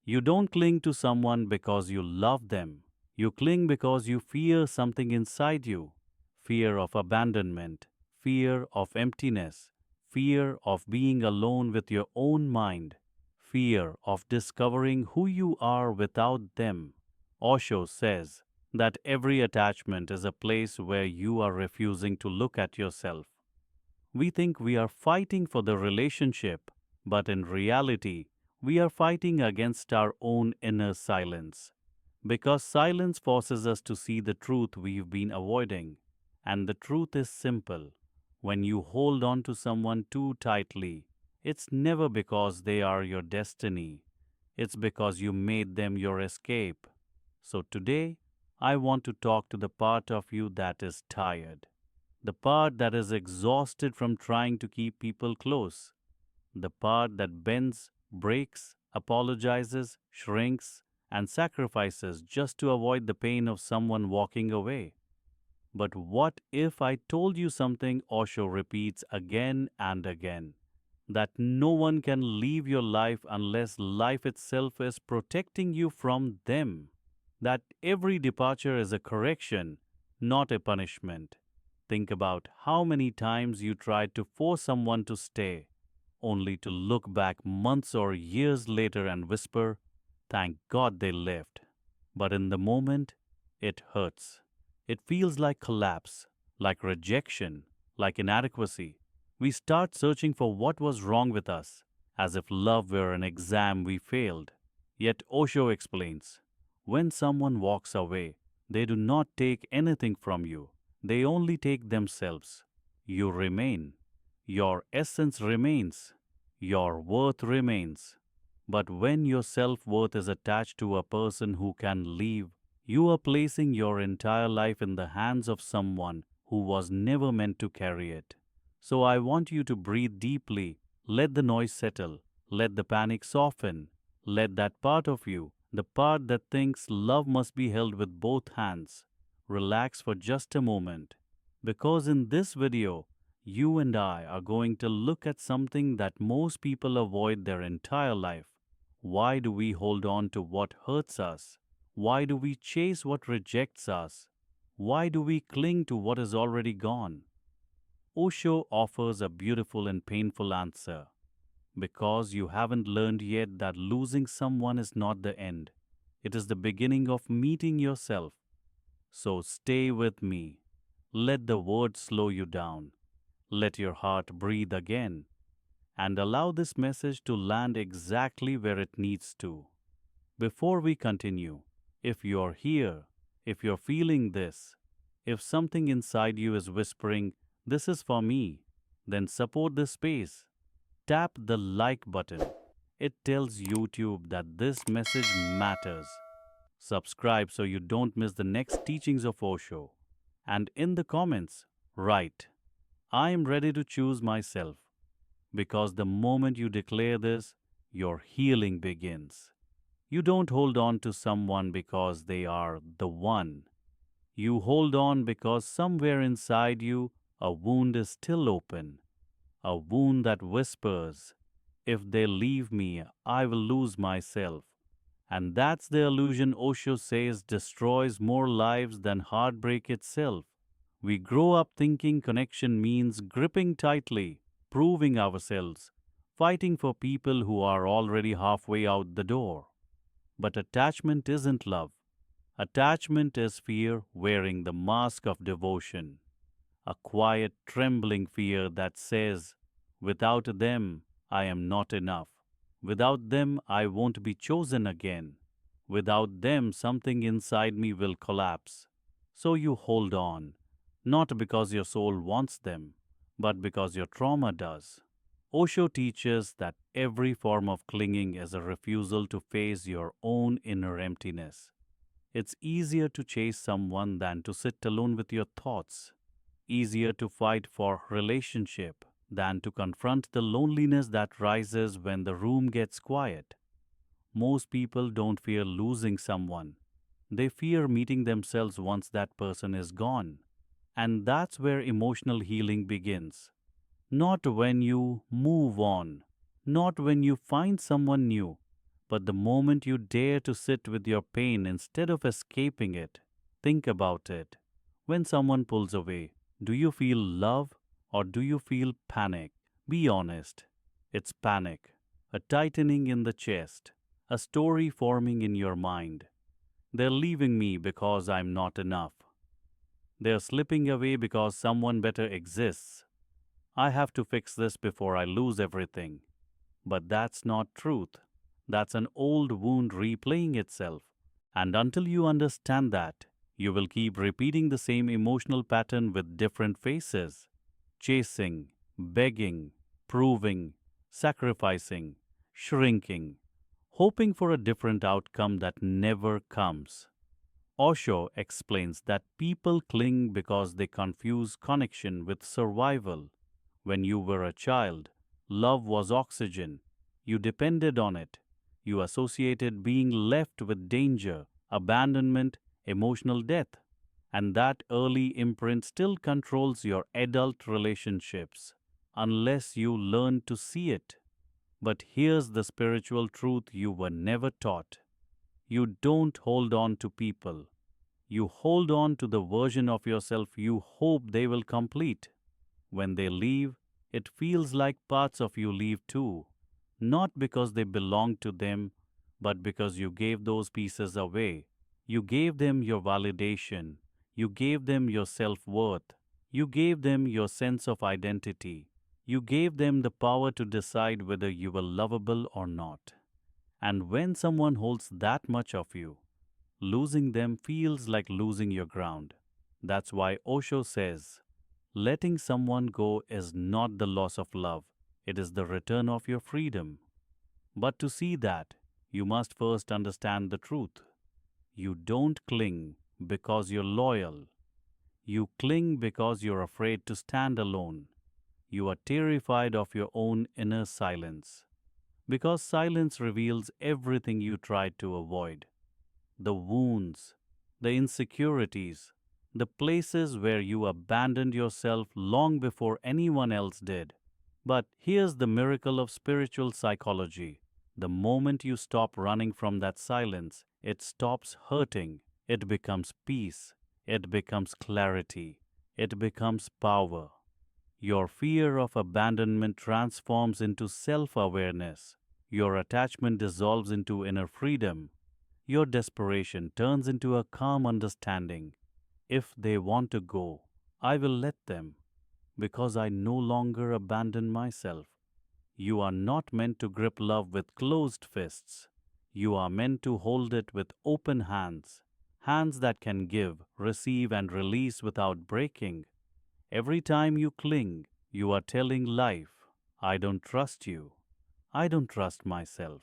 You don't cling to someone because you love them. You cling because you fear something inside you. Fear of abandonment, fear of emptiness, fear of being alone with your own mind, fear of discovering who you are without them. Osho says that every attachment is a place where you are refusing to look at yourself. We think we are fighting for the relationship, but in reality, we are fighting against our own inner silence. Because silence forces us to see the truth we've been avoiding. And the truth is simple. When you hold on to someone too tightly, it's never because they are your destiny. It's because you made them your escape. So today, I want to talk to the part of you that is tired, the part that is exhausted from trying to keep people close, the part that bends, breaks, apologizes, shrinks, and sacrifices just to avoid the pain of someone walking away. But what if I told you something Osho repeats again and again? That no one can leave your life unless life itself is protecting you from them. That every departure is a correction, not a punishment. Think about how many times you tried to force someone to stay, only to look back months or years later and whisper, "Thank God they left." But in the moment, it hurts. It feels like collapse, like rejection, like inadequacy. We start searching for what was wrong with us, as if love were an exam we failed. Yet Osho explains, when someone walks away, they do not take anything from you. They only take themselves. You remain. Your essence remains. Your worth remains. But when your self-worth is attached to a person who can leave, you are placing your entire life in the hands of someone who was never meant to carry it. So I want you to breathe deeply, let the noise settle, let the panic soften, let that part of you, the part that thinks love must be held with both hands, relax for just a moment. Because in this video, you and I are going to look at something that most people avoid their entire life. Why do we hold on to what hurts us? Why do we chase what rejects us? Why do we cling to what is already gone? Osho offers a beautiful and painful answer. Because you haven't learned yet that losing someone is not the end. It is the beginning of meeting yourself. So stay with me. Let the words slow you down. Let your heart breathe again. And allow this message to land exactly where it needs to. Before we continue, if you're here, if you're feeling this, if something inside you is whispering, "This is for me," then support this space. Tap the like button. It tells YouTube that this message matters. Subscribe so you don't miss the next teachings of Osho. And in the comments, write, "I am ready to choose myself." Because the moment you declare this, your healing begins. You don't hold on to someone because they are the one. You hold on because somewhere inside you, a wound is still open. A wound that whispers, "If they leave me, I will lose myself." And that's the illusion Osho says destroys more lives than heartbreak itself. We grow up thinking connection means gripping tightly, proving ourselves, fighting for people who are already halfway out the door. But attachment isn't love. Attachment is fear wearing the mask of devotion. A quiet, trembling fear that says, "Without them, I am not enough. Without them, I won't be chosen again. Without them, something inside me will collapse." So you hold on, not because your soul wants them, but because your trauma does. Osho teaches that every form of clinging is a refusal to face your own inner emptiness. It's easier to chase someone than to sit alone with your thoughts. Easier to fight for relationship than to confront the loneliness that rises when the room gets quiet. Most people don't fear losing someone. They fear meeting themselves once that person is gone. And that's where emotional healing begins. Not when you move on, not when you find someone new, But the moment you dare to sit with your pain instead of escaping it, think about it. When someone pulls away, do you feel love or do you feel panic? Be honest. It's panic, a tightening in the chest, a story forming in your mind. They're leaving me because I'm not enough. They're slipping away because someone better exists. I have to fix this before I lose everything. But that's not truth. That's an old wound replaying itself. And until you understand that, you will keep repeating the same emotional pattern with different faces. Chasing, begging, proving, sacrificing, shrinking, hoping for a different outcome that never comes. Osho explains that people cling because they confuse connection with survival. When you were a child, love was oxygen. You depended on it. You associated being left with danger, abandonment, emotional death. And that early imprint still controls your adult relationships, unless you learn to see it. But here's the spiritual truth you were never taught. You don't hold on to people. You hold on to the version of yourself you hope they will complete. When they leave, it feels like parts of you leave too, not because they belong to them, but because you gave those pieces away. You gave them your validation. You gave them your self-worth. You gave them your sense of identity. You gave them the power to decide whether you were lovable or not. And when someone holds that much of you, losing them feels like losing your ground. That's why Osho says, letting someone go is not the loss of love, it is the return of your freedom. But to see that, you must first understand the truth. You don't cling because you're loyal. You cling because you're afraid to stand alone. You are terrified of your own inner silence. Because silence reveals everything you tried to avoid. The wounds, the insecurities, the places where you abandoned yourself long before anyone else did. But here's the miracle of spiritual psychology. The moment you stop running from that silence, it stops hurting. It becomes peace. It becomes clarity. It becomes power. Your fear of abandonment transforms into self-awareness. Your attachment dissolves into inner freedom. Your desperation turns into a calm understanding. If they want to go, I will let them, because I no longer abandon myself. You are not meant to grip love with closed fists. You are meant to hold it with open hands, hands that can give, receive, and release without breaking. Every time you cling, you are telling life, I don't trust you. I don't trust myself.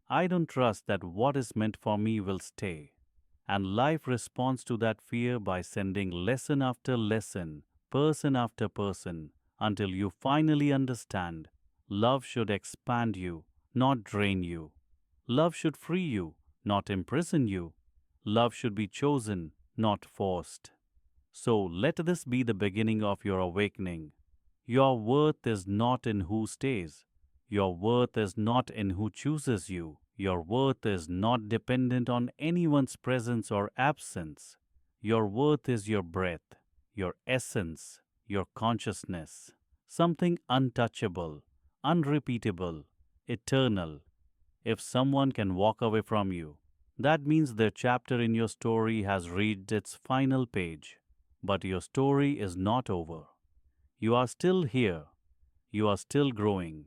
I don't trust that what is meant for me will stay. And life responds to that fear by sending lesson after lesson, person after person, until you finally understand. Love should expand you, not drain you. Love should free you, not imprison you. Love should be chosen, not forced. So let this be the beginning of your awakening. Your worth is not in who stays. Your worth is not in who chooses you. Your worth is not dependent on anyone's presence or absence. Your worth is your breath, your essence, your consciousness, something untouchable, unrepeatable, eternal. If someone can walk away from you, that means their chapter in your story has reached its final page. But your story is not over. You are still here. You are still growing.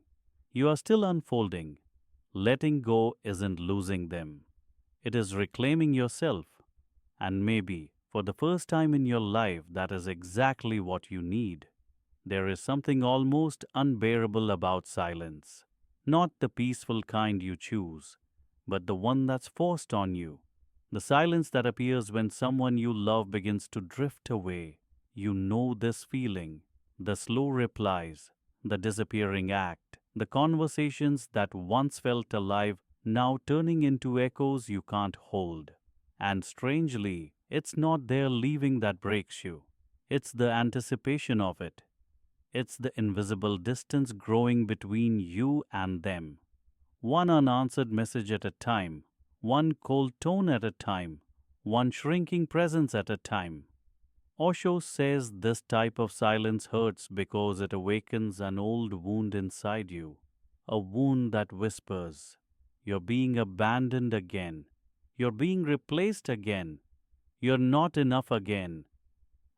You are still unfolding. Letting go isn't losing them. It is reclaiming yourself. And maybe, for the first time in your life, that is exactly what you need. There is something almost unbearable about silence. Not the peaceful kind you choose, but the one that's forced on you. The silence that appears when someone you love begins to drift away. You know this feeling. The slow replies, the disappearing act, the conversations that once felt alive now turning into echoes you can't hold. And strangely, it's not their leaving that breaks you. It's the anticipation of it. It's the invisible distance growing between you and them. one unanswered message at a time, one cold tone at a time, one shrinking presence at a time. Osho says this type of silence hurts because it awakens an old wound inside you, a wound that whispers, "You're being abandoned again, you're being replaced again, you're not enough again."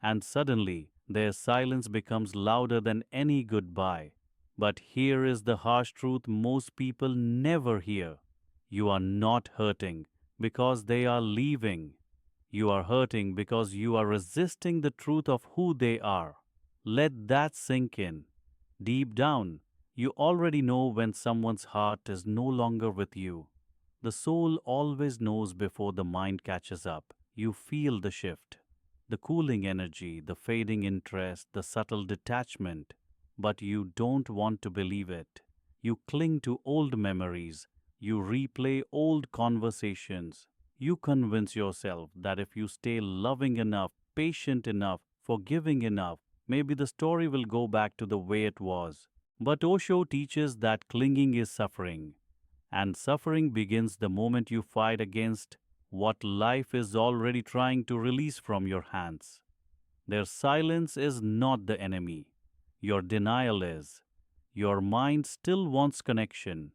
And suddenly, their silence becomes louder than any goodbye. But here is the harsh truth most people never hear. You are not hurting because they are leaving. You are hurting because you are resisting the truth of who they are. Let that sink in. Deep down, you already know when someone's heart is no longer with you. The soul always knows before the mind catches up. You feel the shift, the cooling energy, the fading interest, the subtle detachment. But you don't want to believe it. You cling to old memories. You replay old conversations. You convince yourself that if you stay loving enough, patient enough, forgiving enough, maybe the story will go back to the way it was. But Osho teaches that clinging is suffering, and suffering begins the moment you fight against what life is already trying to release from your hands. Their silence is not the enemy. Your denial is. Your mind still wants connection.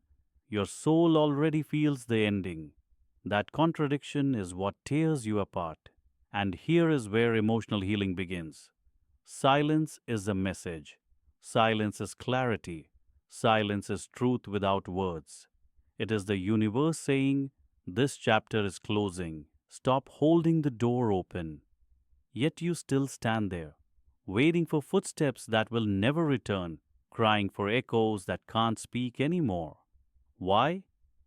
Your soul already feels the ending. That contradiction is what tears you apart. And here is where emotional healing begins. Silence is a message. Silence is clarity. Silence is truth without words. It is the universe saying, "This chapter is closing. Stop holding the door open." Yet you still stand there, waiting for footsteps that will never return, crying for echoes that can't speak anymore. Why?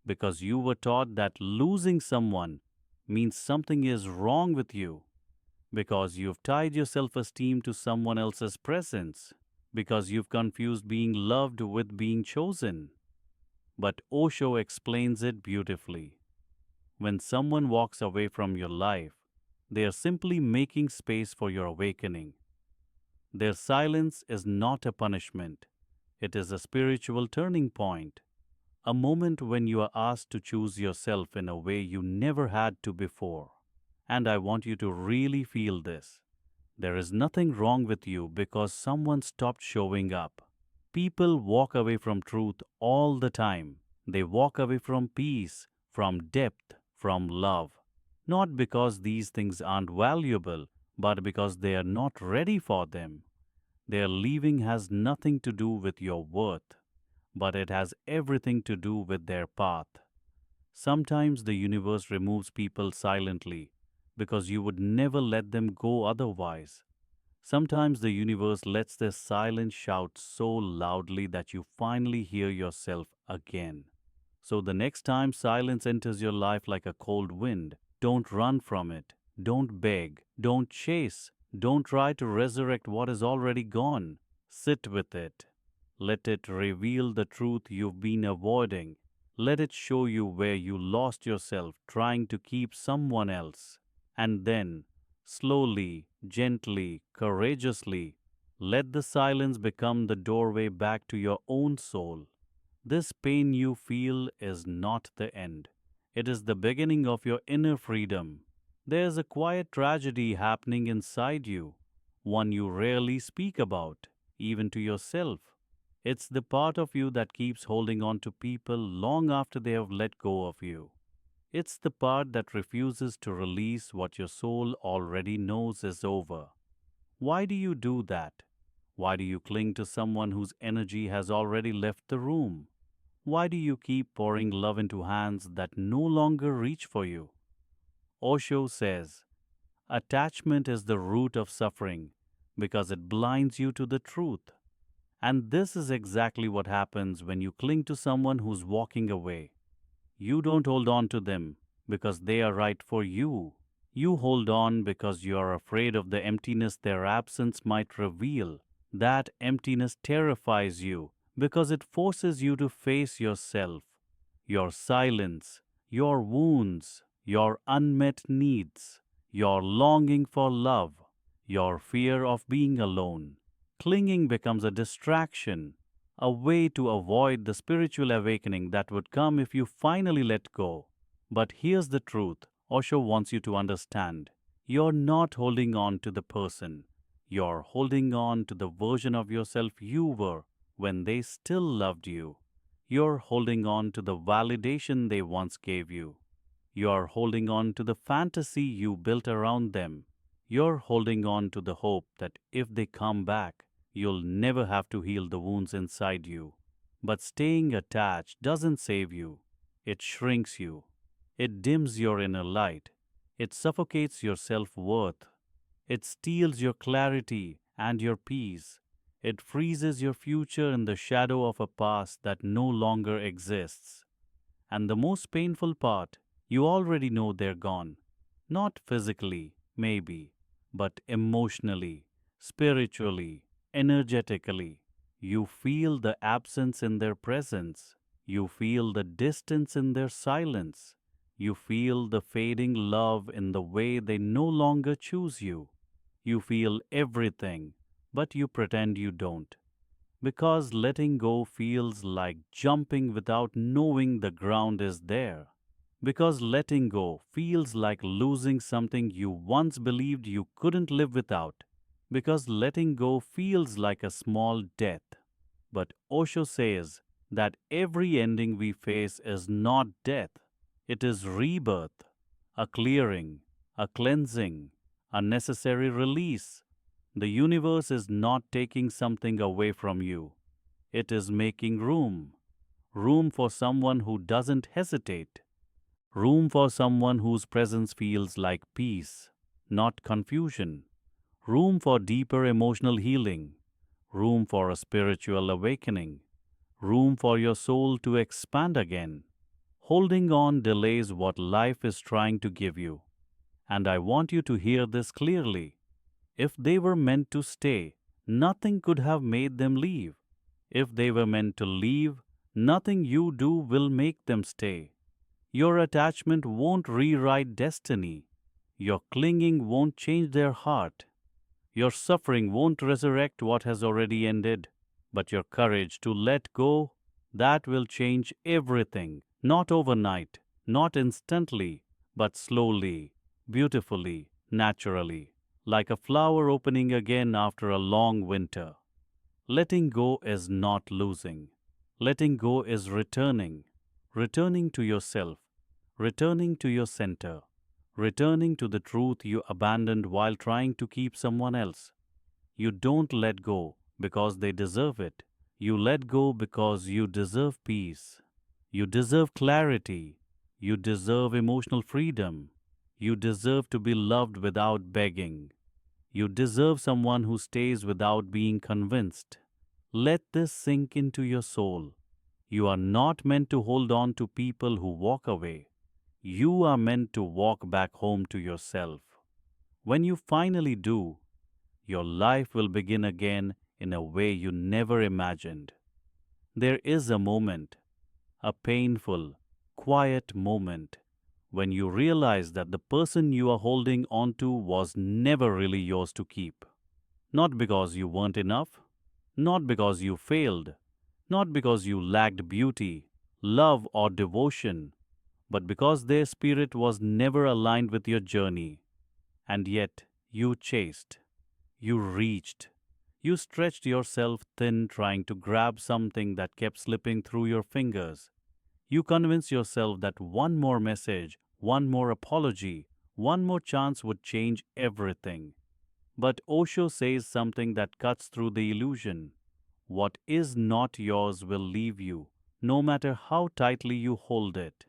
Because you were taught that losing someone means something is wrong with you. Because you've tied your self esteem to someone else's presence. Because you've confused being loved with being chosen. But Osho explains it beautifully. When someone walks away from your life, they are simply making space for your awakening. Their silence is not a punishment, it is a spiritual turning point, a moment when you are asked to choose yourself in a way you never had to before. And I want you to really feel this. There is nothing wrong with you because someone stopped showing up. People walk away from truth all the time. They walk away from peace, from depth, from love. Not because these things aren't valuable, but because they are not ready for them. Their leaving has nothing to do with your worth, but it has everything to do with their path. Sometimes the universe removes people silently because you would never let them go otherwise. Sometimes the universe lets their silence shout so loudly that you finally hear yourself again. So the next time silence enters your life like a cold wind, don't run from it. Don't beg. Don't chase. Don't try to resurrect what is already gone. Sit with it. Let it reveal the truth you've been avoiding. Let it show you where you lost yourself trying to keep someone else. And then, slowly, gently, courageously, let the silence become the doorway back to your own soul. This pain you feel is not the end. It is the beginning of your inner freedom. There's a quiet tragedy happening inside you, one you rarely speak about, even to yourself. It's the part of you that keeps holding on to people long after they have let go of you. It's the part that refuses to release what your soul already knows is over. Why do you do that? Why do you cling to someone whose energy has already left the room? Why do you keep pouring love into hands that no longer reach for you? Osho says, attachment is the root of suffering because it blinds you to the truth. And this is exactly what happens when you cling to someone who's walking away. You don't hold on to them because they are right for you. You hold on because you are afraid of the emptiness their absence might reveal. That emptiness terrifies you because it forces you to face yourself, your silence, your wounds, your unmet needs, your longing for love, your fear of being alone. Clinging becomes a distraction, a way to avoid the spiritual awakening that would come if you finally let go. But here's the truth Osho wants you to understand. You're not holding on to the person. You're holding on to the version of yourself you were when they still loved you. You're holding on to the validation they once gave you. You're holding on to the fantasy you built around them. You're holding on to the hope that if they come back, you'll never have to heal the wounds inside you. But staying attached doesn't save you. It shrinks you. It dims your inner light. It suffocates your self-worth. It steals your clarity and your peace. It freezes your future in the shadow of a past that no longer exists. And the most painful part, you already know they're gone. Not physically, maybe, but emotionally, spiritually, energetically. You feel the absence in their presence. You feel the distance in their silence. You feel the fading love in the way they no longer choose you. You feel everything, but you pretend you don't. Because letting go feels like jumping without knowing the ground is there. Because letting go feels like losing something you once believed you couldn't live without. Because letting go feels like a small death. But Osho says that every ending we face is not death, it is rebirth, a clearing, a cleansing, a necessary release. The universe is not taking something away from you. It is making room. Room for someone who doesn't hesitate. Room for someone whose presence feels like peace, not confusion. Room for deeper emotional healing. Room for a spiritual awakening. Room for your soul to expand again. Holding on delays what life is trying to give you. And I want you to hear this clearly. If they were meant to stay, nothing could have made them leave. If they were meant to leave, nothing you do will make them stay. Your attachment won't rewrite destiny. Your clinging won't change their heart. Your suffering won't resurrect what has already ended. But your courage to let go, that will change everything. Not overnight, not instantly, but slowly, beautifully, naturally. Like a flower opening again after a long winter. Letting go is not losing. Letting go is returning. Returning to yourself. Returning to your center. Returning to the truth you abandoned while trying to keep someone else. You don't let go because they deserve it. You let go because you deserve peace. You deserve clarity. You deserve emotional freedom. You deserve to be loved without begging. You deserve someone who stays without being convinced. Let this sink into your soul. You are not meant to hold on to people who walk away. You are meant to walk back home to yourself. When you finally do, your life will begin again in a way you never imagined. There is a moment, a painful, quiet moment, when you realize that the person you are holding on to was never really yours to keep. Not because you weren't enough, not because you failed, not because you lacked beauty, love, or devotion, but because their spirit was never aligned with your journey. And yet you chased, you reached, you stretched yourself thin trying to grab something that kept slipping through your fingers. You convinced yourself that one more message, one more apology, one more chance would change everything. But Osho says something that cuts through the illusion. What is not yours will leave you, no matter how tightly you hold it.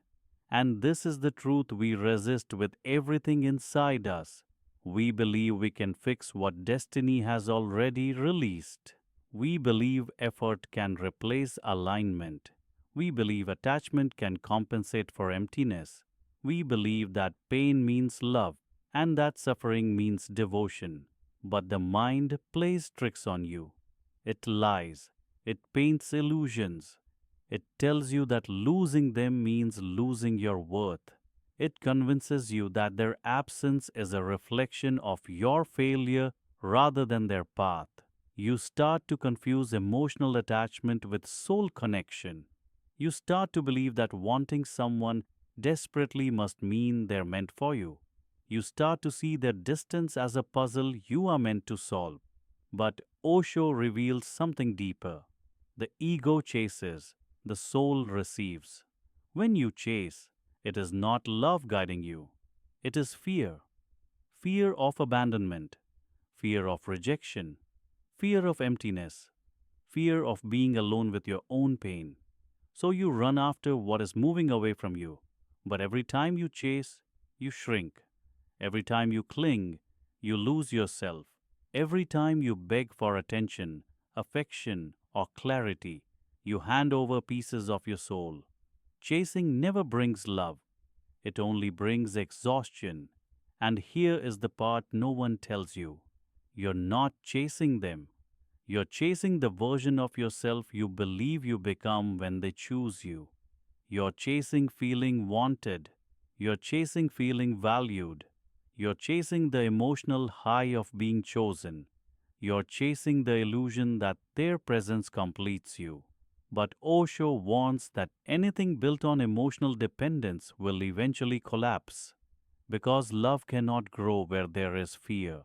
And this is the truth we resist with everything inside us. We believe we can fix what destiny has already released. We believe effort can replace alignment. We believe attachment can compensate for emptiness. We believe that pain means love and that suffering means devotion. But the mind plays tricks on you. It lies. It paints illusions. It tells you that losing them means losing your worth. It convinces you that their absence is a reflection of your failure rather than their path. You start to confuse emotional attachment with soul connection. You start to believe that wanting someone desperately must mean they're meant for you. You start to see their distance as a puzzle you are meant to solve. But Osho reveals something deeper. The ego chases, the soul receives. When you chase, it is not love guiding you, it is fear. Fear of abandonment, fear of rejection, fear of emptiness, fear of being alone with your own pain. So you run after what is moving away from you. But every time you chase, you shrink. Every time you cling, you lose yourself. Every time you beg for attention, affection, or clarity, you hand over pieces of your soul. Chasing never brings love, it only brings exhaustion. And here is the part no one tells you: you're not chasing them. You're chasing the version of yourself you believe you become when they choose you. You're chasing feeling wanted. You're chasing feeling valued. You're chasing the emotional high of being chosen. You're chasing the illusion that their presence completes you. But Osho warns that anything built on emotional dependence will eventually collapse, because love cannot grow where there is fear.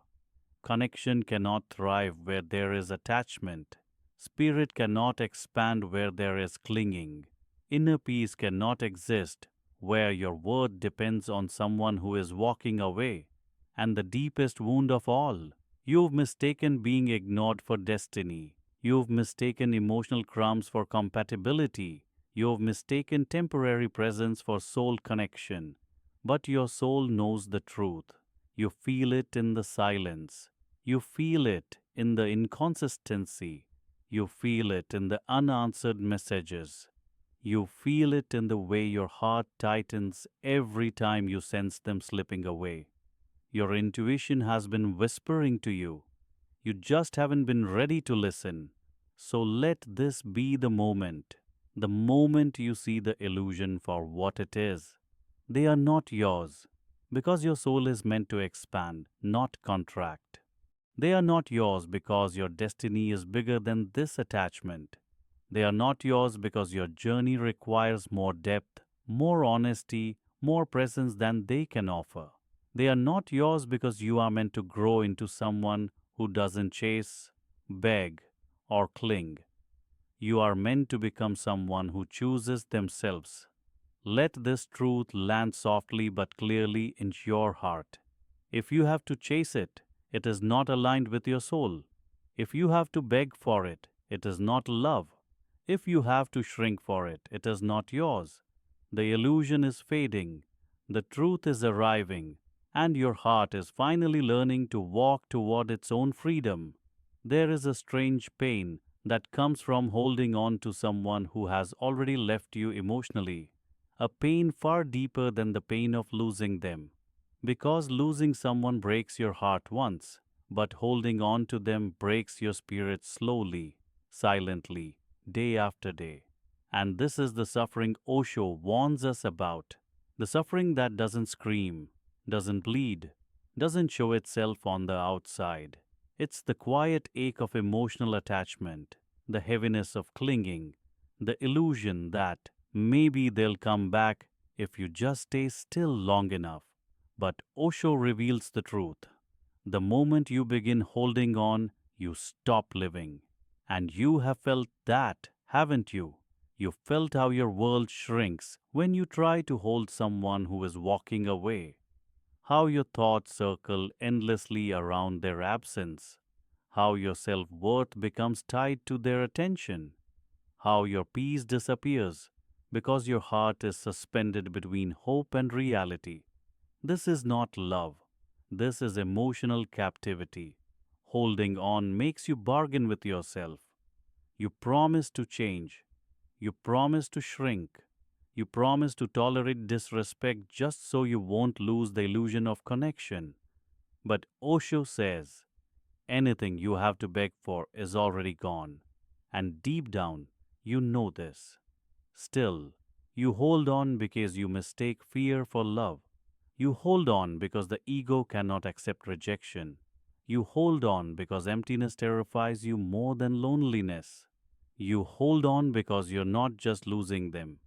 Connection cannot thrive where there is attachment. Spirit cannot expand where there is clinging. Inner peace cannot exist where your worth depends on someone who is walking away. And the deepest wound of all, you've mistaken being ignored for destiny. You've mistaken emotional crumbs for compatibility. You've mistaken temporary presence for soul connection. But your soul knows the truth. You feel it in the silence. You feel it in the inconsistency. You feel it in the unanswered messages. You feel it in the way your heart tightens every time you sense them slipping away. Your intuition has been whispering to you. You just haven't been ready to listen. So let this be the moment you see the illusion for what it is. They are not yours, because your soul is meant to expand, not contract. They are not yours because your destiny is bigger than this attachment. They are not yours because your journey requires more depth, more honesty, more presence than they can offer. They are not yours because you are meant to grow into someone who doesn't chase, beg, or cling. You are meant to become someone who chooses themselves. Let this truth land softly but clearly in your heart. If you have to chase it, it is not aligned with your soul. If you have to beg for it, it is not love. If you have to shrink for it, it is not yours. The illusion is fading, the truth is arriving, and your heart is finally learning to walk toward its own freedom. There is a strange pain that comes from holding on to someone who has already left you emotionally, a pain far deeper than the pain of losing them. Because losing someone breaks your heart once, but holding on to them breaks your spirit slowly, silently, day after day. And this is the suffering Osho warns us about. The suffering that doesn't scream, doesn't bleed, doesn't show itself on the outside. It's the quiet ache of emotional attachment, the heaviness of clinging, the illusion that maybe they'll come back if you just stay still long enough. But Osho reveals the truth. The moment you begin holding on, you stop living. And you have felt that, haven't you? You felt how your world shrinks when you try to hold someone who is walking away. How your thoughts circle endlessly around their absence. How your self-worth becomes tied to their attention. How your peace disappears because your heart is suspended between hope and reality. This is not love. This is emotional captivity. Holding on makes you bargain with yourself. You promise to change. You promise to shrink. You promise to tolerate disrespect just so you won't lose the illusion of connection. But Osho says anything you have to beg for is already gone. And deep down, you know this. Still, you hold on because you mistake fear for love. You hold on because the ego cannot accept rejection. You hold on because emptiness terrifies you more than loneliness. You hold on because you're not just losing them.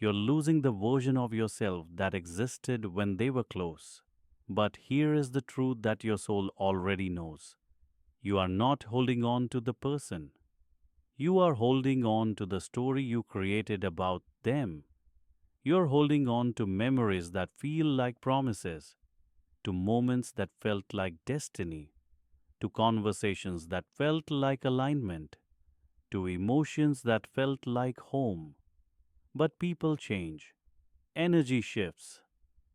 You're losing the version of yourself that existed when they were close. But here is the truth that your soul already knows. You are not holding on to the person. You are holding on to the story you created about them. You're holding on to memories that feel like promises, to moments that felt like destiny, to conversations that felt like alignment, to emotions that felt like home. But people change, energy shifts,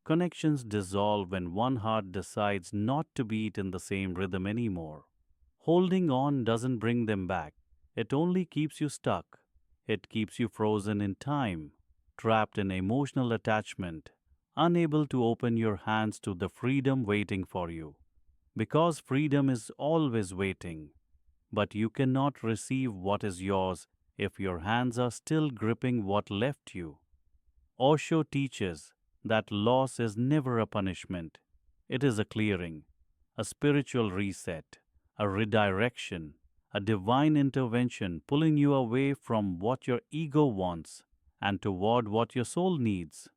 connections dissolve when one heart decides not to beat in the same rhythm anymore. Holding on doesn't bring them back, it only keeps you stuck. It keeps you frozen in time, trapped in emotional attachment, unable to open your hands to the freedom waiting for you. Because freedom is always waiting, but you cannot receive what is yours if your hands are still gripping what left you. Osho teaches that loss is never a punishment, it is a clearing, a spiritual reset, a redirection, a divine intervention pulling you away from what your ego wants and toward what your soul needs.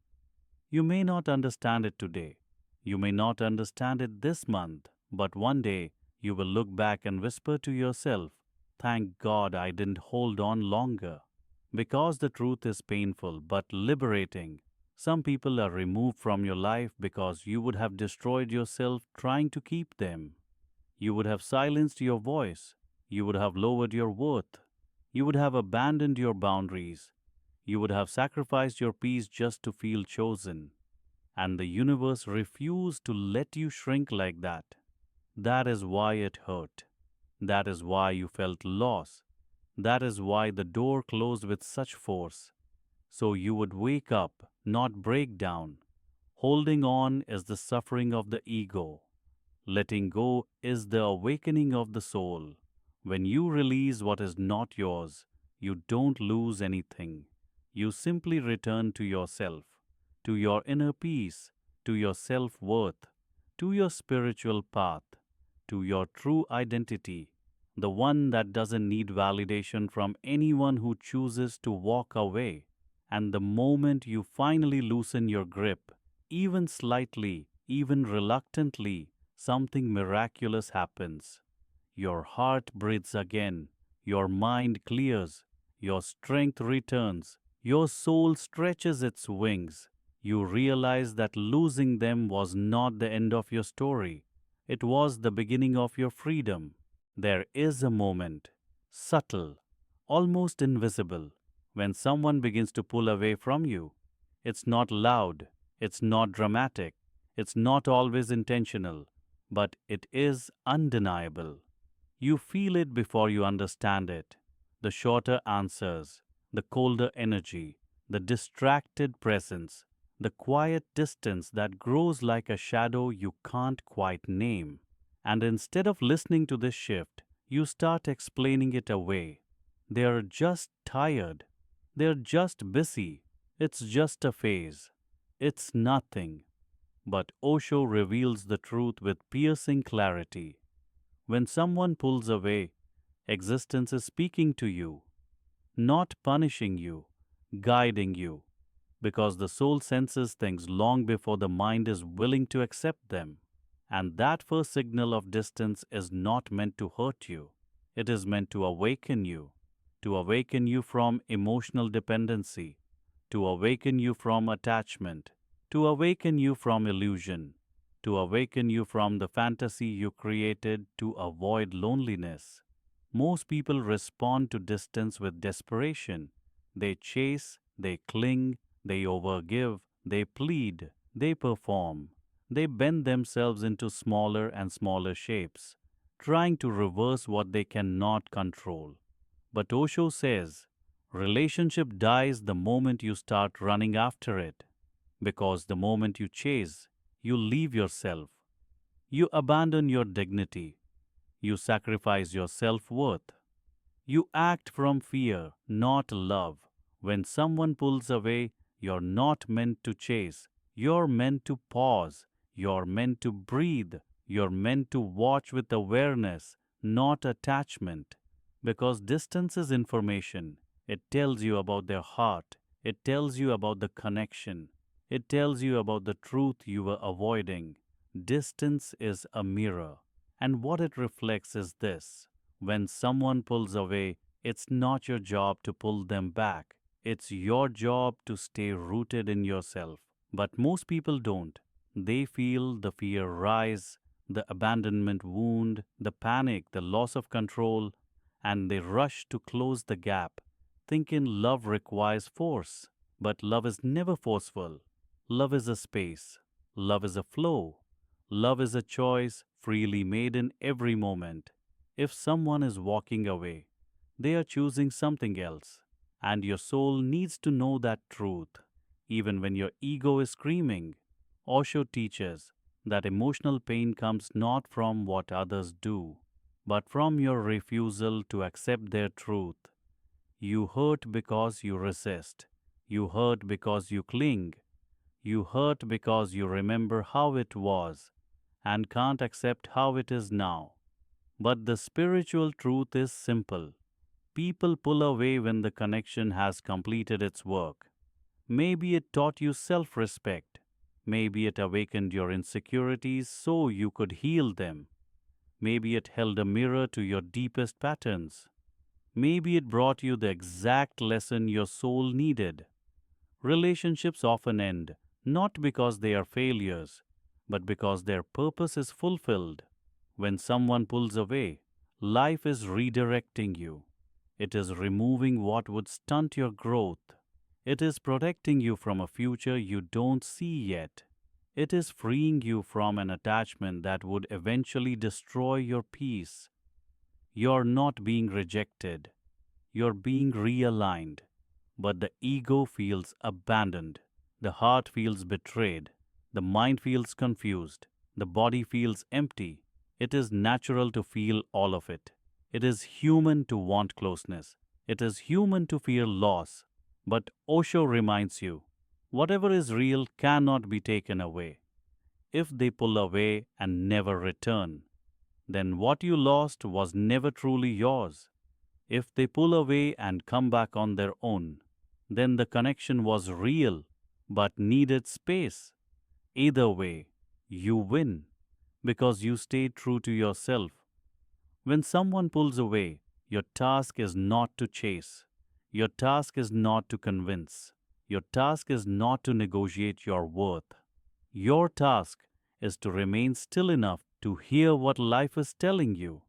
You may not understand it today. You may not understand it this month, but one day you will look back and whisper to yourself, "Thank God I didn't hold on longer." Because the truth is painful but liberating. Some people are removed from your life because you would have destroyed yourself trying to keep them. You would have silenced your voice. You would have lowered your worth. You would have abandoned your boundaries. You would have sacrificed your peace just to feel chosen. And the universe refused to let you shrink like that. That is why it hurt. That is why you felt loss. That is why the door closed with such force. So you would wake up, not break down. Holding on is the suffering of the ego. Letting go is the awakening of the soul. When you release what is not yours, you don't lose anything. You simply return to yourself, to your inner peace, to your self-worth, to your spiritual path, to your true identity, the one that doesn't need validation from anyone who chooses to walk away. And the moment you finally loosen your grip, even slightly, even reluctantly, something miraculous happens. Your heart breathes again, your mind clears, your strength returns, your soul stretches its wings. You realize that losing them was not the end of your story. It was the beginning of your freedom. There is a moment, subtle, almost invisible, when someone begins to pull away from you. It's not loud, it's not dramatic, it's not always intentional, but it is undeniable. You feel it before you understand it. The shorter answers, the colder energy, the distracted presence, the quiet distance that grows like a shadow you can't quite name. And instead of listening to this shift, you start explaining it away. They're just tired. They're just busy. It's just a phase. It's nothing. But Osho reveals the truth with piercing clarity. When someone pulls away, existence is speaking to you, not punishing you, guiding you, because the soul senses things long before the mind is willing to accept them. And that first signal of distance is not meant to hurt you. It is meant to awaken you from emotional dependency, to awaken you from attachment, to awaken you from illusion, to awaken you from the fantasy you created to avoid loneliness. Most people respond to distance with desperation. They chase, they cling, they overgive, they plead, they perform. They bend themselves into smaller and smaller shapes, trying to reverse what they cannot control. But Osho says, relationship dies the moment you start running after it, because the moment you chase, you leave yourself. You abandon your dignity. You sacrifice your self-worth. You act from fear, not love. When someone pulls away, you're not meant to chase. You're meant to pause. You're meant to breathe. You're meant to watch with awareness, not attachment. Because distance is information. It tells you about their heart. It tells you about the connection. It tells you about the truth you were avoiding. Distance is a mirror. And what it reflects is this: when someone pulls away, it's not your job to pull them back. It's your job to stay rooted in yourself. But most people don't. They feel the fear rise, the abandonment wound, the panic, the loss of control, and they rush to close the gap, thinking love requires force. But love is never forceful. Love is a space. Love is a flow. Love is a choice freely made in every moment. If someone is walking away, they are choosing something else. And your soul needs to know that truth, even when your ego is screaming. Osho teaches that emotional pain comes not from what others do, but from your refusal to accept their truth. You hurt because you resist. You hurt because you cling. You hurt because you remember how it was and can't accept how it is now. But the spiritual truth is simple. People pull away when the connection has completed its work. Maybe it taught you self respect. Maybe it awakened your insecurities so you could heal them. Maybe it held a mirror to your deepest patterns. Maybe it brought you the exact lesson your soul needed. Relationships often end, not because they are failures, but because their purpose is fulfilled. When someone pulls away, life is redirecting you. It is removing what would stunt your growth. It is protecting you from a future you don't see yet. It is freeing you from an attachment that would eventually destroy your peace. You're not being rejected. You're being realigned. But the ego feels abandoned. The heart feels betrayed. The mind feels confused. The body feels empty. It is natural to feel all of it. It is human to want closeness. It is human to fear loss. But Osho reminds you, whatever is real cannot be taken away. If they pull away and never return, then what you lost was never truly yours. If they pull away and come back on their own, then the connection was real but needed space. Either way, you win because you stayed true to yourself. When someone pulls away, your task is not to chase. Your task is not to convince. Your task is not to negotiate your worth. Your task is to remain still enough to hear what life is telling you.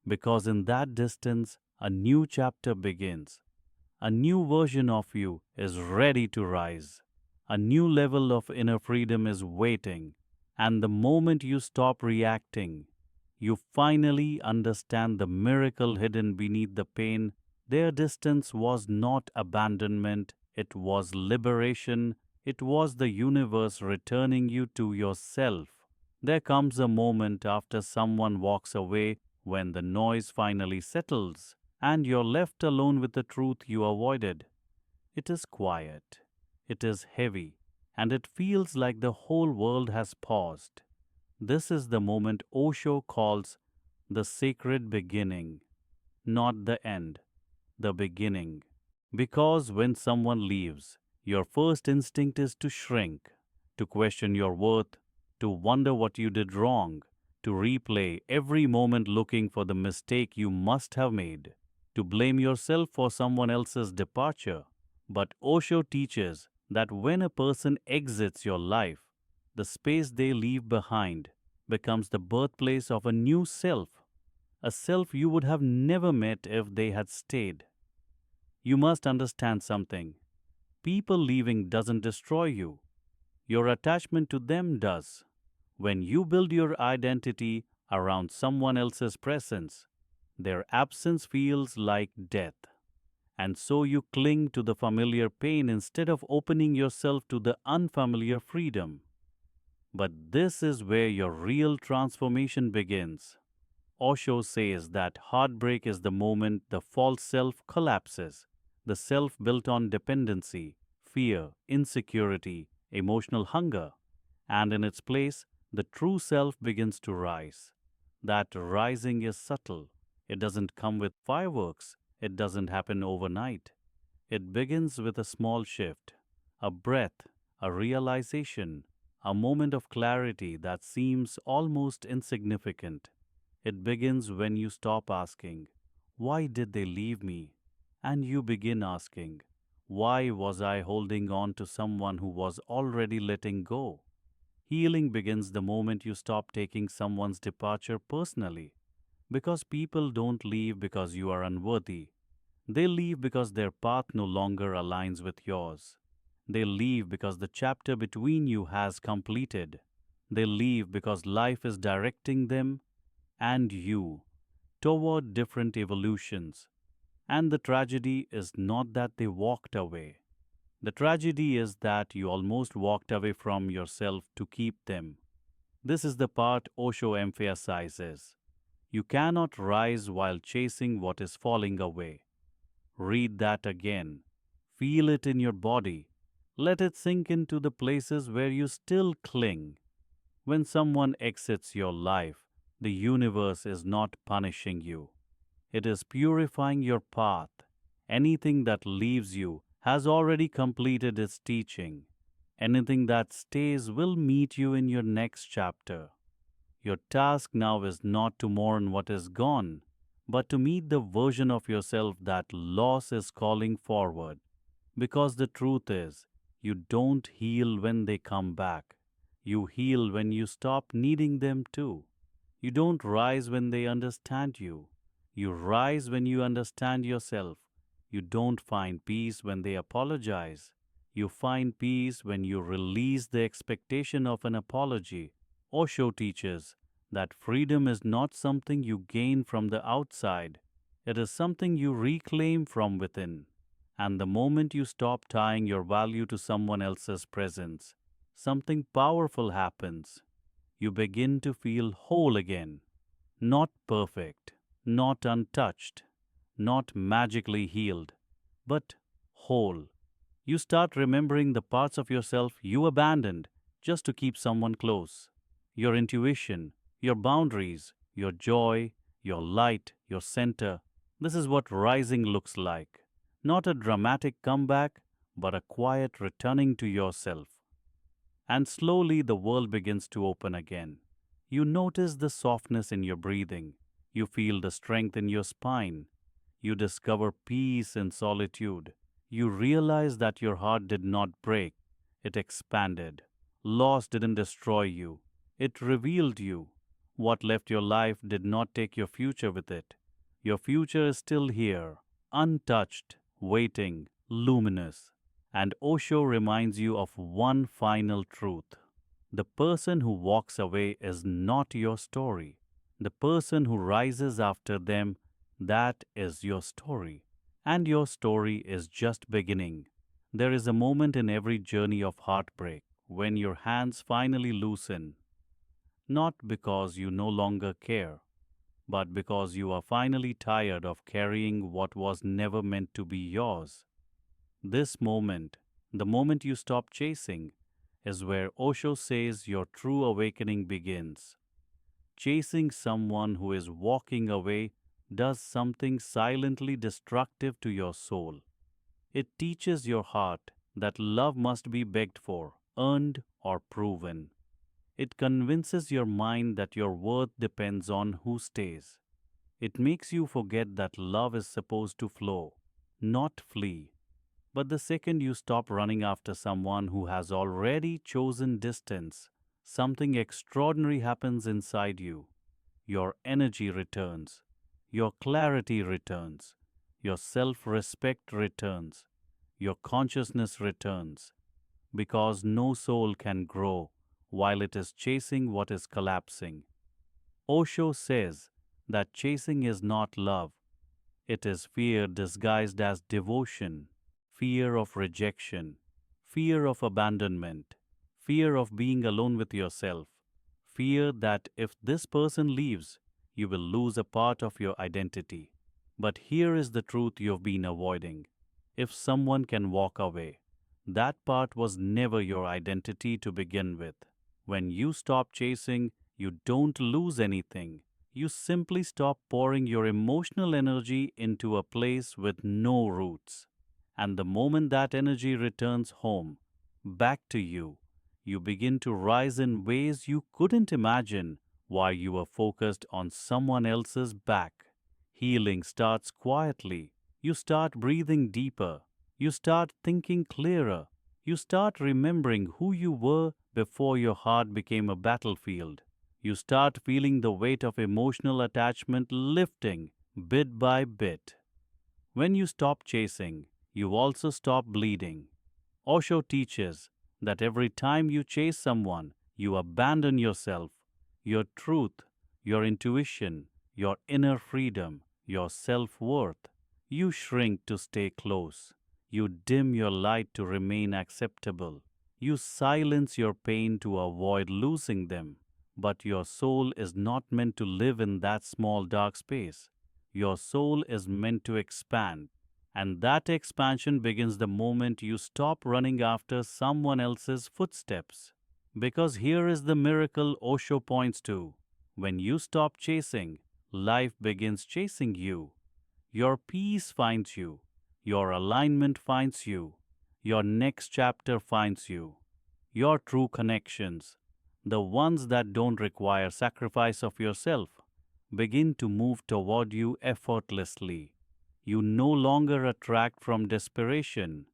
Because in that distance, a new chapter begins. A new version of you is ready to rise. A new level of inner freedom is waiting. And the moment you stop reacting, you finally understand the miracle hidden beneath the pain. Their distance was not abandonment, it was liberation. It was the universe returning you to yourself. There comes a moment after someone walks away when the noise finally settles and you're left alone with the truth you avoided. It is quiet, it is heavy, and it feels like the whole world has paused. This is the moment Osho calls the sacred beginning, not the end, the beginning. Because when someone leaves, your first instinct is to shrink, to question your worth, to wonder what you did wrong, to replay every moment looking for the mistake you must have made, to blame yourself for someone else's departure. But Osho teaches that when a person exits your life, the space they leave behind becomes the birthplace of a new self, a self you would have never met if they had stayed. You must understand something. People leaving doesn't destroy you. Your attachment to them does. When you build your identity around someone else's presence, their absence feels like death. And so you cling to the familiar pain instead of opening yourself to the unfamiliar freedom. But this is where your real transformation begins. Osho says that heartbreak is the moment the false self collapses, the self built on dependency, fear, insecurity, emotional hunger, and in its place, the true self begins to rise. That rising is subtle. It doesn't come with fireworks. It doesn't happen overnight. It begins with a small shift, a breath, a realization, a moment of clarity that seems almost insignificant. It begins when you stop asking, "Why did they leave me?" and you begin asking, "Why was I holding on to someone who was already letting go?" Healing begins the moment you stop taking someone's departure personally, because people don't leave because you are unworthy. They leave because their path no longer aligns with yours. They leave because the chapter between you has completed. They leave because life is directing them and you toward different evolutions. And the tragedy is not that they walked away. The tragedy is that you almost walked away from yourself to keep them. This is the part Osho emphasizes. You cannot rise while chasing what is falling away. Read that again. Feel it in your body. Let it sink into the places where you still cling. When someone exits your life, the universe is not punishing you. It is purifying your path. Anything that leaves you has already completed its teaching. Anything that stays will meet you in your next chapter. Your task now is not to mourn what is gone, but to meet the version of yourself that loss is calling forward. Because the truth is, you don't heal when they come back. You heal when you stop needing them too. You don't rise when they understand you. You rise when you understand yourself. You don't find peace when they apologize. You find peace when you release the expectation of an apology. Osho teaches that freedom is not something you gain from the outside. It is something you reclaim from within. And the moment you stop tying your value to someone else's presence, something powerful happens. You begin to feel whole again. Not perfect, not untouched, not magically healed, but whole. You start remembering the parts of yourself you abandoned just to keep someone close. Your intuition, your boundaries, your joy, your light, your center. This is what rising looks like. Not a dramatic comeback, but a quiet returning to yourself. And slowly the world begins to open again. You notice the softness in your breathing. You feel the strength in your spine. You discover peace in solitude. You realize that your heart did not break, it expanded. Loss didn't destroy you, it revealed you. What left your life did not take your future with it. Your future is still here, untouched, waiting, luminous. And Osho reminds you of one final truth. The person who walks away is not your story. The person who rises after them, that is your story. And your story is just beginning. There is a moment in every journey of heartbreak when your hands finally loosen, not because you no longer care, but because you are finally tired of carrying what was never meant to be yours. This moment, the moment you stop chasing, is where Osho says your true awakening begins. Chasing someone who is walking away does something silently destructive to your soul. It teaches your heart that love must be begged for, earned, or proven. It convinces your mind that your worth depends on who stays. It makes you forget that love is supposed to flow, not flee. But the second you stop running after someone who has already chosen distance, something extraordinary happens inside you. Your energy returns, your clarity returns, your self-respect returns, your consciousness returns, because no soul can grow while it is chasing what is collapsing. Osho says that chasing is not love, it is fear disguised as devotion. Fear of rejection, fear of abandonment, fear of being alone with yourself, fear that if this person leaves, you will lose a part of your identity. But here is the truth you've been avoiding. If someone can walk away, that part was never your identity to begin with. When you stop chasing, you don't lose anything. You simply stop pouring your emotional energy into a place with no roots. And the moment that energy returns home, back to you, you begin to rise in ways you couldn't imagine while you were focused on someone else's back. Healing starts quietly. You start breathing deeper. You start thinking clearer. You start remembering who you were before your heart became a battlefield. You start feeling the weight of emotional attachment lifting bit by bit. When you stop chasing, you also stop bleeding. Osho teaches that every time you chase someone, you abandon yourself, your truth, your intuition, your inner freedom, your self worth. You shrink to stay close. You dim your light to remain acceptable. You silence your pain to avoid losing them. But your soul is not meant to live in that small dark space. Your soul is meant to expand. And that expansion begins the moment you stop running after someone else's footsteps. Because here is the miracle Osho points to. When you stop chasing, life begins chasing you. Your peace finds you. Your alignment finds you. Your next chapter finds you. Your true connections, the ones that don't require sacrifice of yourself, begin to move toward you effortlessly. You no longer attract from desperation.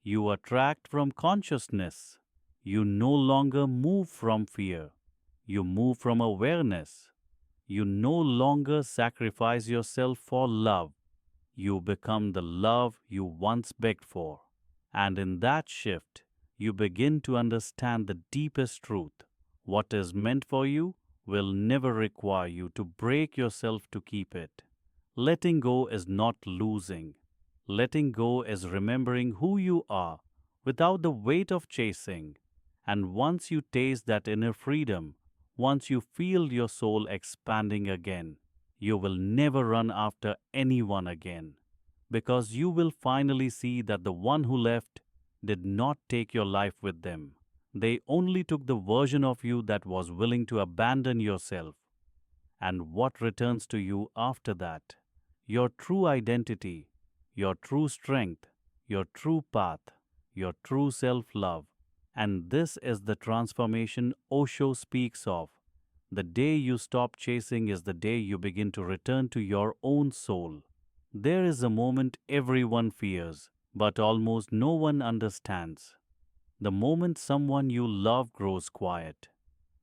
You attract from consciousness. You no longer move from fear. You move from awareness. You no longer sacrifice yourself for love. You become the love you once begged for. And in that shift, you begin to understand the deepest truth. What is meant for you will never require you to break yourself to keep it. Letting go is not losing. Letting go is remembering who you are without the weight of chasing. And once you taste that inner freedom, once you feel your soul expanding again, you will never run after anyone again. Because you will finally see that the one who left did not take your life with them. They only took the version of you that was willing to abandon yourself. And what returns to you after that? Your true identity, your true strength, your true path, your true self love. And this is the transformation Osho speaks of. The day you stop chasing is the day you begin to return to your own soul. There is a moment everyone fears, but almost no one understands. The moment someone you love grows quiet.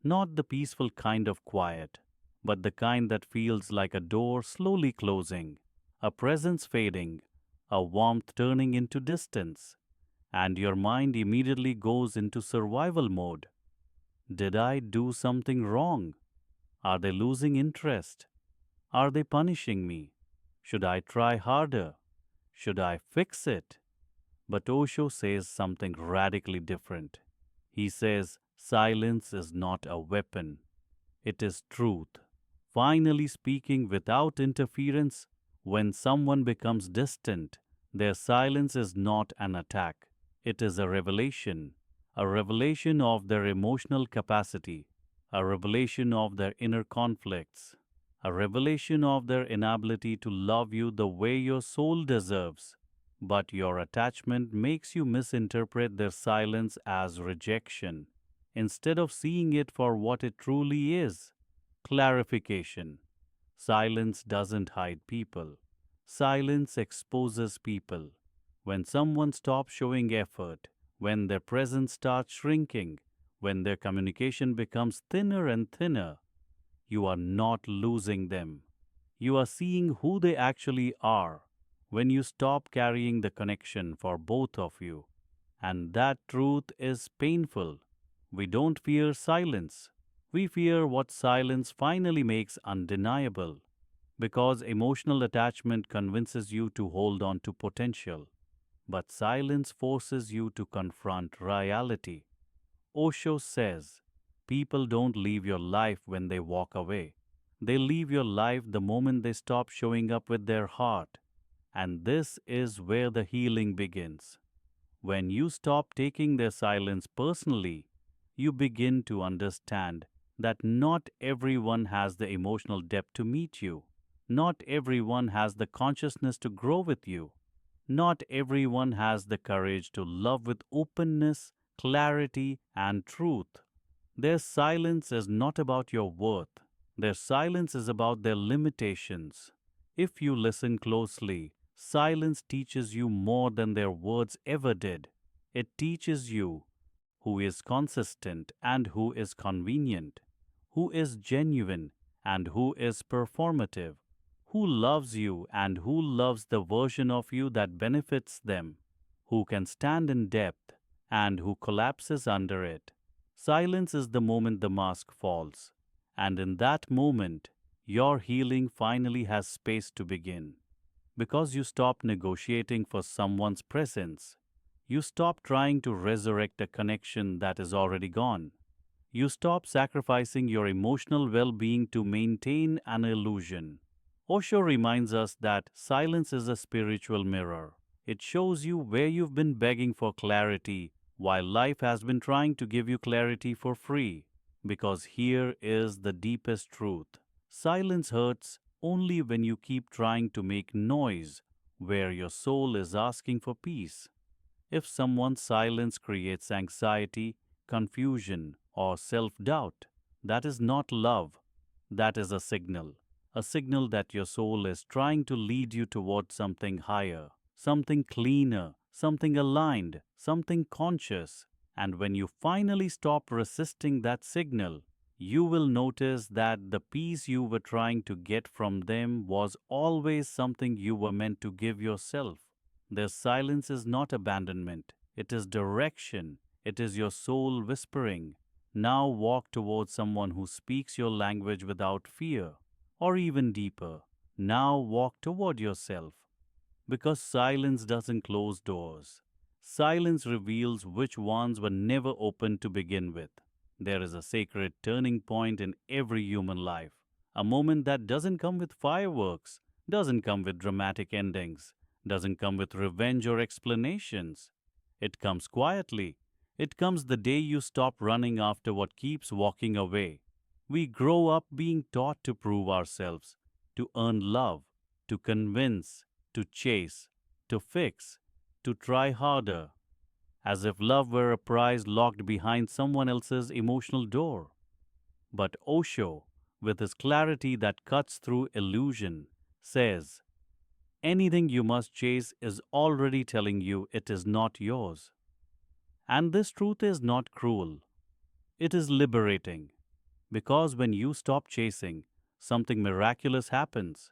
Not the peaceful kind of quiet, but the kind that feels like a door slowly closing, a presence fading, a warmth turning into distance, and your mind immediately goes into survival mode. Did I do something wrong? Are they losing interest? Are they punishing me? Should I try harder? Should I fix it? But Osho says something radically different. He says silence is not a weapon, it is truth. Finally speaking without interference, when someone becomes distant, their silence is not an attack, it is a revelation of their emotional capacity, a revelation of their inner conflicts, a revelation of their inability to love you the way your soul deserves. But your attachment makes you misinterpret their silence as rejection, instead of seeing it for what it truly is. Clarification. Silence doesn't hide people. Silence exposes people. When someone stops showing effort, when their presence starts shrinking, when their communication becomes thinner and thinner, you are not losing them. You are seeing who they actually are when you stop carrying the connection for both of you. And that truth is painful. We don't fear silence. We fear what silence finally makes undeniable. Because emotional attachment convinces you to hold on to potential. But silence forces you to confront reality. Osho says, people don't leave your life when they walk away. They leave your life the moment they stop showing up with their heart. And this is where the healing begins. When you stop taking their silence personally, you begin to understand that not everyone has the emotional depth to meet you. Not everyone has the consciousness to grow with you. Not everyone has the courage to love with openness, clarity, and truth. Their silence is not about your worth. Their silence is about their limitations. If you listen closely, silence teaches you more than their words ever did. It teaches you who is consistent and who is convenient, who is genuine and who is performative, who loves you and who loves the version of you that benefits them, who can stand in depth and who collapses under it. Silence is the moment the mask falls, and in that moment, your healing finally has space to begin. Because you stop negotiating for someone's presence, you stop trying to resurrect a connection that is already gone. You stop sacrificing your emotional well being to maintain an illusion. Osho reminds us that silence is a spiritual mirror. It shows you where you've been begging for clarity while life has been trying to give you clarity for free. Because here is the deepest truth: silence hurts only when you keep trying to make noise where your soul is asking for peace. If someone's silence creates anxiety, confusion, or self doubt, that is not love. That is a signal that your soul is trying to lead you towards something higher, something cleaner, something aligned, something conscious. And when you finally stop resisting that signal, you will notice that the peace you were trying to get from them was always something you were meant to give yourself. Their silence is not abandonment, it is direction. It is your soul whispering, now walk towards someone who speaks your language without fear. Or even deeper, now walk toward yourself. Because silence doesn't close doors. Silence reveals which ones were never opened to begin with. There is a sacred turning point in every human life. A moment that doesn't come with fireworks, doesn't come with dramatic endings, doesn't come with revenge or explanations. It comes quietly. It comes the day you stop running after what keeps walking away. We grow up being taught to prove ourselves, to earn love, to convince, to chase, to fix, to try harder, as if love were a prize locked behind someone else's emotional door. But Osho, with his clarity that cuts through illusion, says, anything you must chase is already telling you it is not yours. And this truth is not cruel, it is liberating. Because when you stop chasing, something miraculous happens.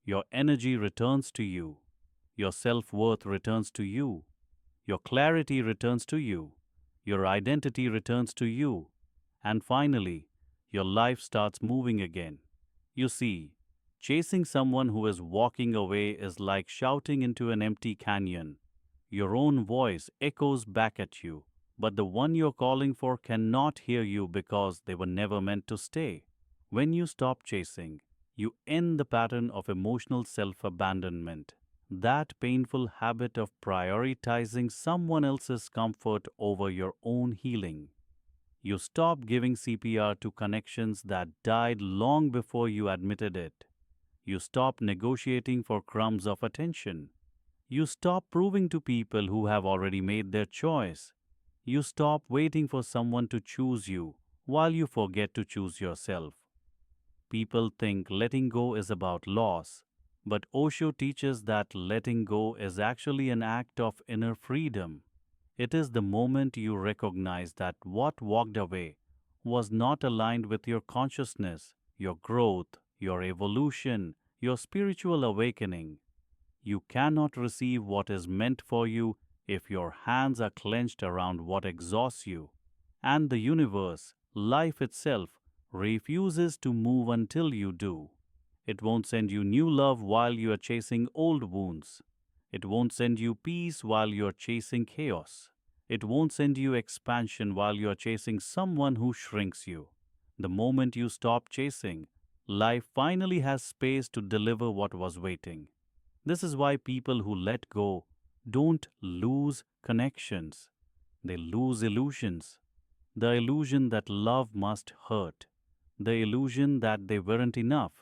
Your energy returns to you. Your self-worth returns to you. Your clarity returns to you. Your identity returns to you. And finally, your life starts moving again. You see, chasing someone who is walking away is like shouting into an empty canyon. Your own voice echoes back at you, but the one you're calling for cannot hear you because they were never meant to stay. When you stop chasing, you end the pattern of emotional self-abandonment, that painful habit of prioritizing someone else's comfort over your own healing. You stop giving CPR to connections that died long before you admitted it. You stop negotiating for crumbs of attention. You stop proving to people who have already made their choice. You stop waiting for someone to choose you while you forget to choose yourself. People think letting go is about loss, but Osho teaches that letting go is actually an act of inner freedom. It is the moment you recognize that what walked away was not aligned with your consciousness, your growth, your evolution, your spiritual awakening. You cannot receive what is meant for you if your hands are clenched around what exhausts you. And the universe, life itself, refuses to move until you do. It won't send you new love while you are chasing old wounds. It won't send you peace while you are chasing chaos. It won't send you expansion while you are chasing someone who shrinks you. The moment you stop chasing, life finally has space to deliver what was waiting. This is why people who let go don't lose connections. They lose illusions. the illusion that love must hurt, the illusion that they weren't enough,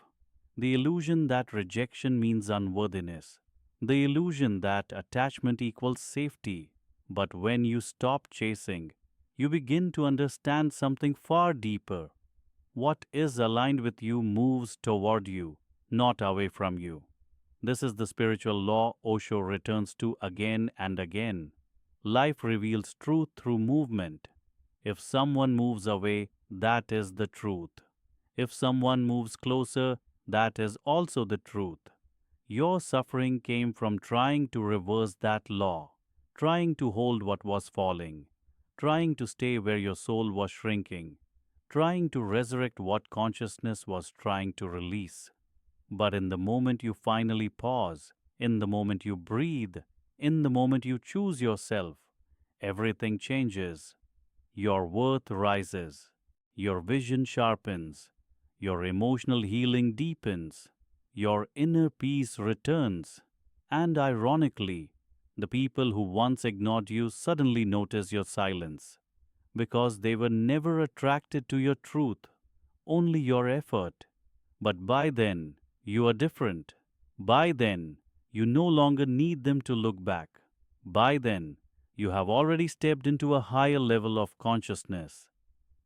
the illusion that rejection means unworthiness, the illusion that attachment equals safety. But when you stop chasing, you begin to understand something far deeper. What is aligned with you moves toward you, not away from you. This is the spiritual law Osho returns to again and again. Life reveals truth through movement. If someone moves away, that is the truth. If someone moves closer, that is also the truth. Your suffering came from trying to reverse that law, trying to hold what was falling, trying to stay where your soul was shrinking, trying to resurrect what consciousness was trying to release. But in the moment you finally pause, in the moment you breathe, in the moment you choose yourself, everything changes. Your worth rises, your vision sharpens, your emotional healing deepens, your inner peace returns, and ironically, the people who once ignored you suddenly notice your silence because they were never attracted to your truth, only your effort. But by then, you are different. By then, you no longer need them to look back. By then, you have already stepped into a higher level of consciousness,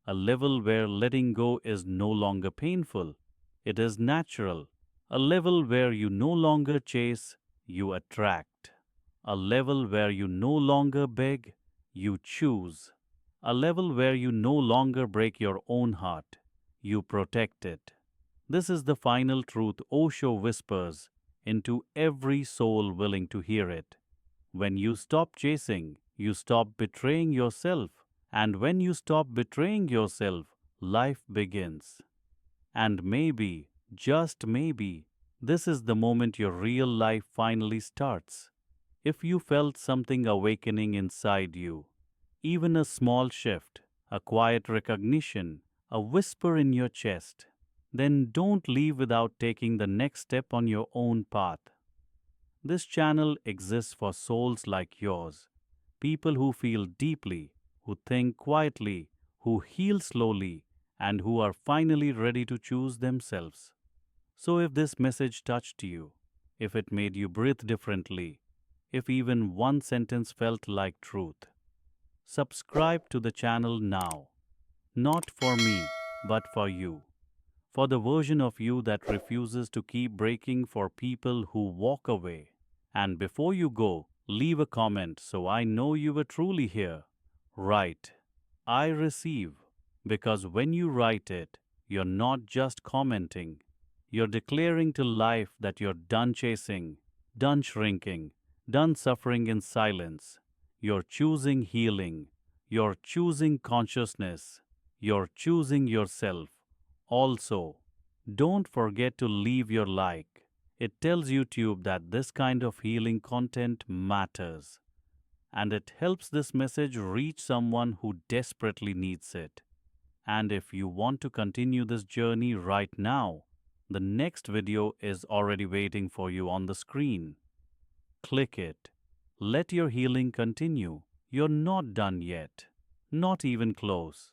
a level where letting go is no longer painful. It is natural. A level where you no longer chase, you attract. A level where you no longer beg, you choose. A level where you no longer break your own heart, you protect it. This is the final truth Osho whispers into every soul willing to hear it. When you stop chasing, you stop betraying yourself. And when you stop betraying yourself, life begins. And maybe, just maybe, this is the moment your real life finally starts. If you felt something awakening inside you, even a small shift, a quiet recognition, a whisper in your chest, then don't leave without taking the next step on your own path. This channel exists for souls like yours, people who feel deeply, who think quietly, who heal slowly, and who are finally ready to choose themselves. So if this message touched you, if it made you breathe differently, if even one sentence felt like truth, subscribe to the channel now. Not for me, but for you. For the version of you that refuses to keep breaking for people who walk away. And before you go, leave a comment so I know you were truly here. Write, I receive, because when you write it, you're not just commenting. You're declaring to life that you're done chasing, done shrinking, done suffering in silence. You're choosing healing. You're choosing consciousness. You're choosing yourself. Also, don't forget to leave your like. It tells YouTube that this kind of healing content matters, and it helps this message reach someone who desperately needs it. And if you want to continue this journey right now, the next video is already waiting for you on the screen. Click it. Let your healing continue. You're not done yet. Not even close.